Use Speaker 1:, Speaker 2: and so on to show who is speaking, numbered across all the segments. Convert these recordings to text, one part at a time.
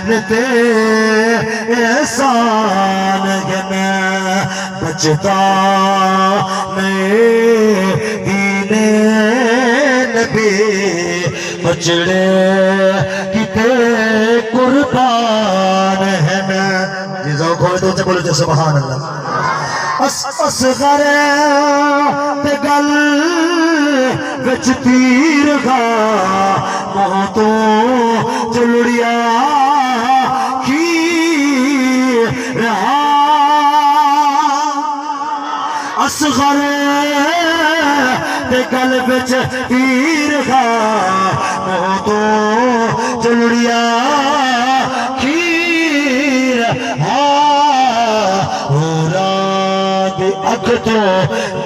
Speaker 1: نتے احسان گنا بچتا میں دین نبی بچڑے کتے قربان ہے نا جی ذوق ہوئے تو بولو جو سبحان اللہ اصغر تے گل وچ تیر گا موتوں چلڑیا کی رہا اصغر تے گل وچ تیر گا موتوں چلڑیا کی رہا اک تو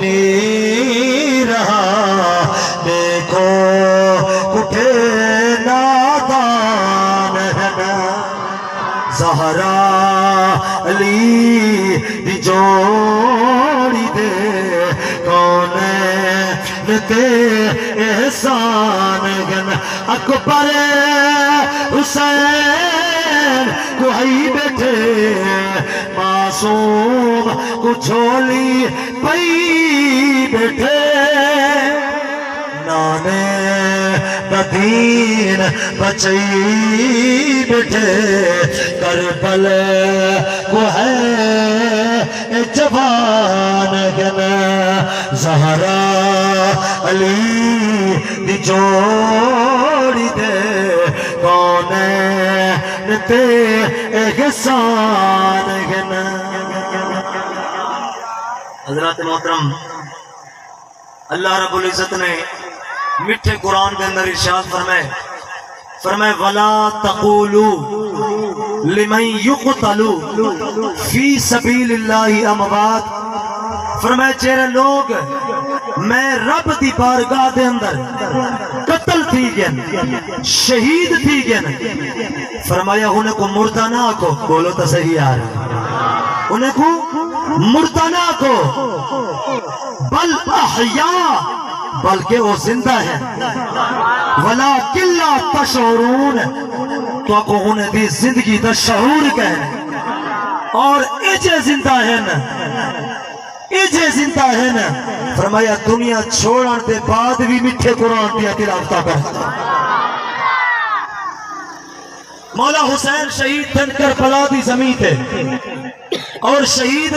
Speaker 1: نہیں رہا دیکھو کٹھے نادان ہے نا زہرا علی دی جوڑی دے کونین تے احسان گن اکبر حسین کوئی بیٹھے معصوم کو چھولی پئی بیٹھے نانے بدین بچئی بیٹھے کربل کو ہے جوان گن زہرا علی دی جوڑی دے کونین تے احسان گن حضرات محترم اللہ رب العزت نے میٹھے قرآن کے اندر ارشاد فرمائے وَلَا تَقُولُوا لِمَنْ يُقْتَلُوا فِي سَبِيلِ اللَّهِ أَمْوَاتٍ فرمائے چہرے لوگ میں رب دی بارگاہ دے اندر قتل تھی گئن شہید تھی گئن فرمایا انہیں کو مردہ نہ کو بولو تو صحیح آ رہا انہیں کو مردہ نہ کو بل احیاء بلکہ وہ زندہ ہے وَلَكِنْ لَا تَشْعُرُونَ تو کو انہیں دی زندگی دا شعور کہنے اور ایجے زندہ ہے نا ایجے زندہ ہے نا فرمایا دنیا چھوڑن دے بعد بھی میٹھے قرآن دیا تلاوت کرتا مولا حسین شہید تھن کربلا دی زمین تھے اور شہید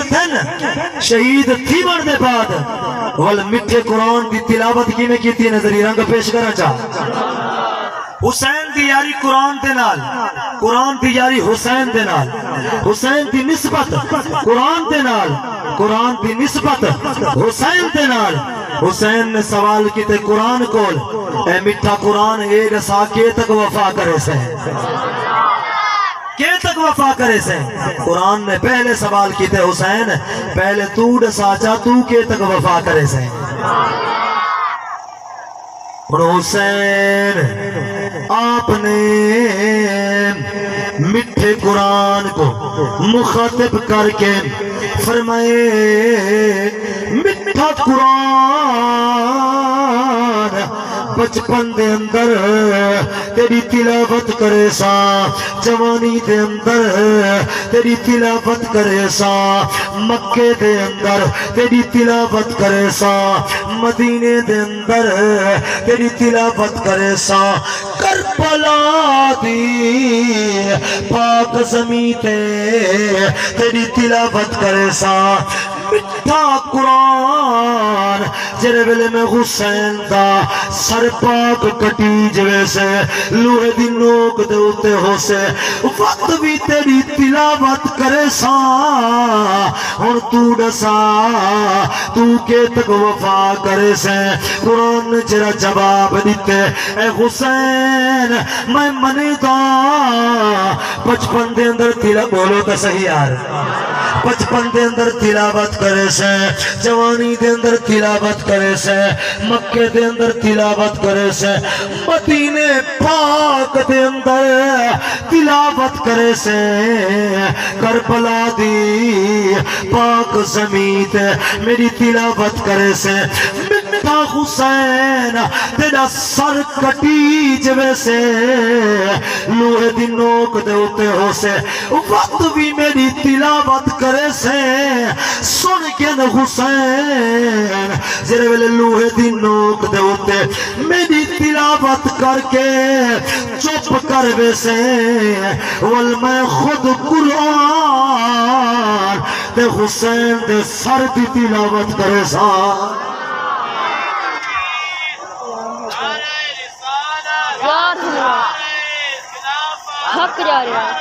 Speaker 1: تھی مرنے بعد وال میٹھے قرآن دی تلاوت کی میں کیتی نظری رنگ پیش کرنا چاہ حسین دی یاری قرآن دے نال قرآن دی یاری حسین دے نال حسین دی نسبت قرآن دے نال قرآن دی نسبت حسین دے نال حسین نے سوال کیتے قرآن کول اے میٹھا قرآن ایک سا کے تک وفا کرے سے کے تک وفا کرے سے قرآن نے پہلے سوال کیتے حسین پہلے تو ڈساچا تو کے تک وفا کرے سے اور حسین آپ نے میٹھے قرآن کو مخاطب کر کے فرمائے میٹھا قرآن بچپن دے اندر تیری تلاوت کرے سا جوانی دے اندر تیری تلاوت کرے سا مکے دے اندر تیری تلاوت کرے سا مدینے دے اندر تیری تلاوت کرے سا کربلا دی پاک زمین تے تیری تلاوت کرے سا میٹھا قرآن جرے ویلے میں حسین دا سر پاک کٹی جوے سے لوہے دی نوک دے ہوتے ہو سے وقت بھی تیری تلاوت کرے سا اور تو ڈسا تو کے تک وفا کرے سے قرآن نے جرا جواب دیتے اے حسین میں منی دا بچپن دے اندر تلاوت بولو تو صحیح یار بچپن دے اندر تلاوت کرے سے جوانی دے اندر تلاوت کرے سے مکے دے اندر تلاوت کرے سے مدینے پاک دے اندر تلاوت کرے سے کربلا دی پاک زمین تے میری تلاوت کرے سے میٹھا حسین تیرا سر کٹی جوے سے لوہے دی نوک دے ہوتے ہو سے وقت بھی میری تلاوت کرے سے سن کے نہ حسین جرے ویلے لوہے دی نوک دے ہوتے میری تلاوت کر کے چپ کر بے سے ول میں خود قرآن دے حسین دے سر دی تلاوت کرے سا
Speaker 2: حق جا رہا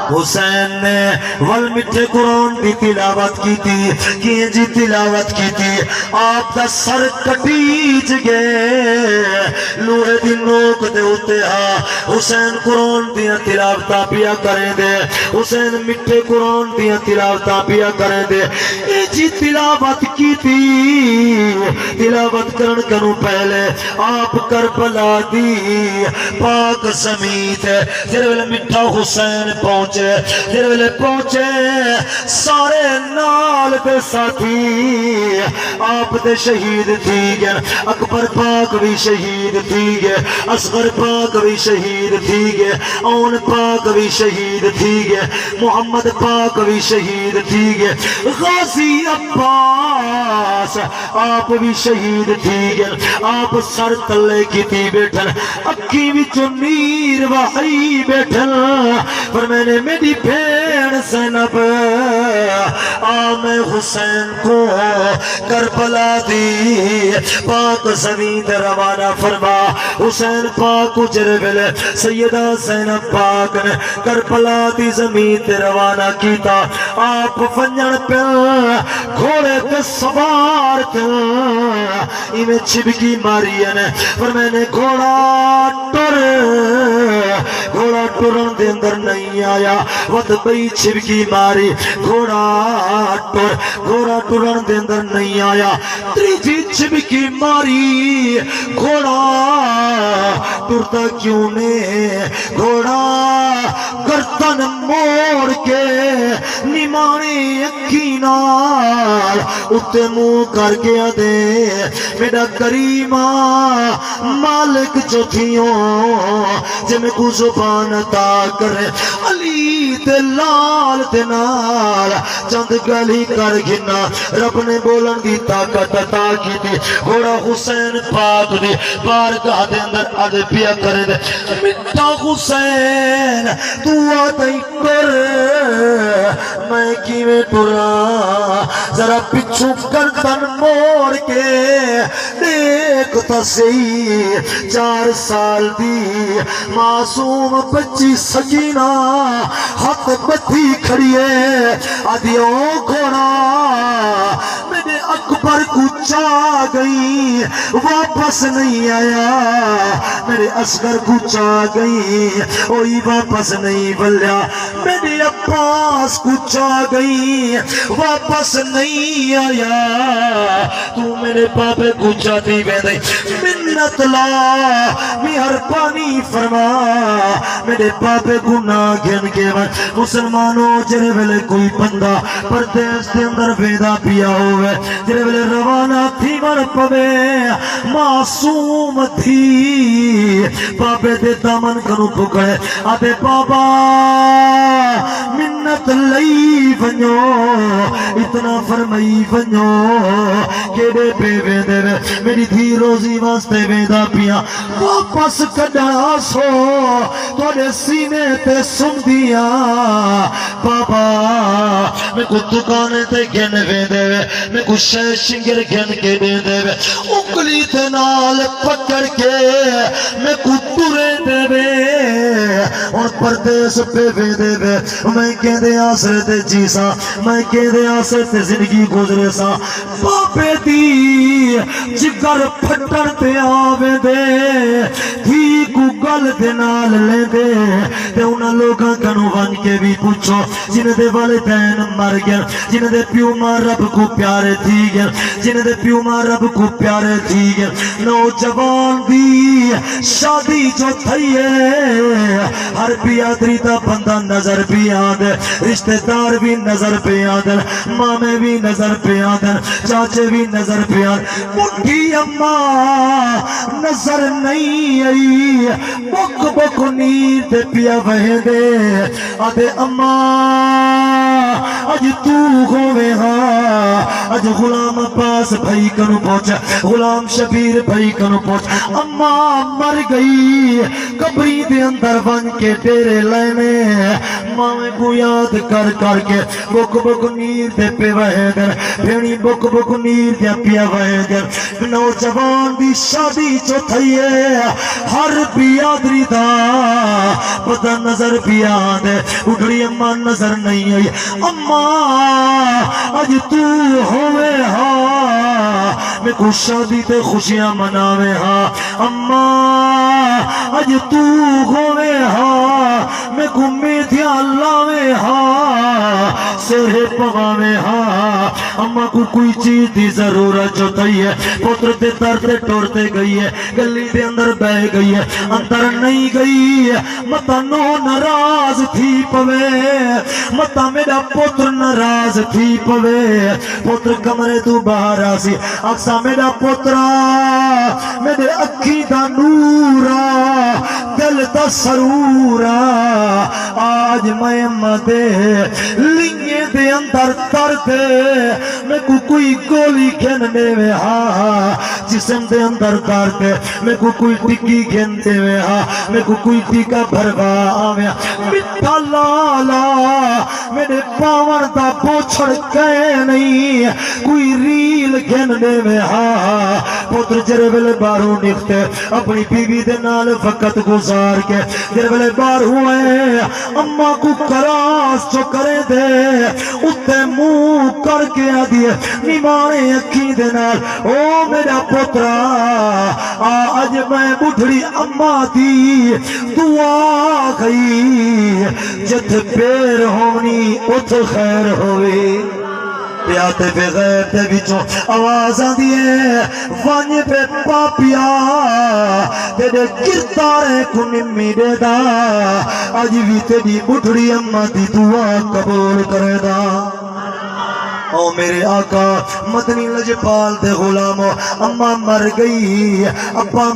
Speaker 1: حسین نے ول مٹھے قرآن دی تلاوت کی تھی کیے جی تلاوت کی تھی آپ دا سر کٹیج گئے لوہے دی نوک دے ہوتے ہاں حسین قرآن دیا تلاوتاں پیا کریں دے حسین مٹھے قرآن دیا تلاوتاں پیا کریں دے اے جی تلاوت کی تھی تلاوت کرن کنو پہلے آپ کربلا دی پاک سمیت ہے جرے ویلے مٹھا حسین پہنچے جرے ویلے پہنچے سارے نال دے ساتھی آپ دے شہید تھی گئے اکبر پاک بھی شہید تھی گئے اصغر پاک بھی شہید تھی گئے اون پاک بھی شہید تھی گئے محمد پاک بھی شہید تھی گئے غازی عباس آپ بھی شہید تھی گئے آپ سر تلے کی تھی بیٹھن اکی بھی چنیر وحی بیٹھن پر میں نے میری بھین زینب آم حسین کو کربلا دی پاک زمین روانہ فرما حسین پاک اجر بلے سیدہ زینب پاک نے کربلا دی زمین روانہ کیتا آپ فنجن پہ گھوڑے پہ سوار تھے ایمیں چھبکی ماری ہے پر میں نے گھوڑا ٹرن دے اندر نہیں آیا وقت بئی چھبکی ماری گھوڑا ٹرن دے اندر نہیں آیا تریجی چھبکی ماری گھوڑا ٹرتا کیوں نے گھوڑا گردن موڑ کے نمانے اکھی نال اتے منہ کر گیا دے میرا کریمہ مالک جو تھیوں جے میں کو زبان عطا کرے علی تے لال تے نال چند گلی کر گھنا رب نے بولن دی طاقت عطا کی تھی گھوڑا حسین پاک دی بارگاہ دے اندر آدھے پیا کرے دے مٹھا حسین تو آدھائی کر میں کیویں ٹرا ذرا پچھو گردن موڑ کے دیکھتا سی 4 سال دی معصوم بچی سکینہ ہاتھ بتھی کھڑی ہے آدھیوں گھوڑا میرے اکبر کو چاہ گئی واپس نہیں آیا میرے اصغر کو چاہ گئی وہی واپس نہیں بلیا میرے عباس کو چاہ گئی واپس نہیں آیا تو میرے پاپے کو چاہتی بیدائی منت لا مہربانی فرما میرے پاپے گناہ گھن کے بعد مسلمانوں جرے ویلے کوئی بندہ پردیس دے اندر بیدا پیا ہوئے جرے ویلے روانہ تھی مر پوے معصوم تھی پاپے دے دامن کنو پکڑے آتے بابا منت لئی ونیو اتنا فرمائی ونیو کیڑے پہ ویدے وے میری دھی روزی واسطے ویدا پیا واپس کڈا سو توڑے سینے تے سن دیا بابا میں کو دکانے تے گھن ویدے وے میں کو شے شنگر گھن کے دے دے وے انگلی تے نال پکڑ کے میں کو تورے دے وے اور پردیس پہ ویدے وے میں کہہ دے آسرے تے جیسا میں کہہ دے آسرے تے زندگی گزرے سا باپے دی جگر پھٹن تے آوے دے تھی کو گل دے نال لے دے تے انہاں لوگاں کنوں ون کے بھی پوچھو جن دے والدین مر گئے جن دے پیو ماں رب کو پیارے تھی گئے جن دے پیو ماں رب کو پیارے تھی گئے نوجوان دی شادی جو تھئی ہے ہر بیادری دا بندہ نظر بھی آدھے رشتہ دار بھی نظر پہ آدھے مامے بھی نظر پہ آدھے چاچے بھی نظر پہ آدھے بڑھی اماں نظر نہیں آئی بک بک نیند پیا وہیں دے آدھے اماں اج تو ہوئے ہاں اج غلام عباس بھائی کنو پہنچا غلام شبیر بھائی کنو پہنچا اماں مر گئی قبری دے اندر بن کے تیرے لینے ماں کو یاد کر کر کے بک بک نیر دے پہ وہیں در پھینی بک بک نیر دے پیا وہیں در نوجوان دی شادی جو تھئی ہے ہر بیادری دا پتہ نظر بھی آدھے اٹھڑی اماں نظر نہیں آئی اماں اج تو ہوئے ہاں میں کو شادی تے خوشیاں مناوے ہاں اماں اج تو ہوئے ہاں میں کو میدیاں لاوے ہاں سرے پواوے ہاں اماں کو کوئی چیز دی ضرورت جو تھی ہے پتر تے ترتے ٹورتے گئی ہے گلی دے اندر بہ گئی ہے اندر نہیں گئی متا نو ناراض تھی پوے متا میرا پتر ناراض تھی پوے پتر کمرے تو باہر آسی اکسا میرا پترا میرے اکھی دا نورا دل دا سرورا آج میں مدے لنگے دے اندر درد میں کو کوئی گولی کھینے میں ہاں جسم دے اندر درد میں کو کوئی ٹکی کھینے میں ہاں میں کو کوئی ٹکا بھروا آویا مٹھا لالا میرے پاور دا پوچھڑ گئے نہیں کوئی ریل کھینے میں ہاں پتر جربل بارو نکھتے اپنی بیوی دے نال وقت گزار کے جربل بار ہوئے اماں کو کراس جو کرے دے اتے منہ کر کے آدھیے نیمانے اکھی دے نال او میرا پترا آج میں بڑھڑی اماں دی دعا گئی جت پیر ہونی ات خیر ہوئے پیاتے پہ غیر دے بچوں آواز آدھیے وانی پہ پاپیا تیرے گرتارے کنی میرے دا آج بھی تیری بڑھڑی اماں دی دعا قبول کرے دا او میرے آقا مدنی لجپال دے غلاموں اماں مر گئی ابا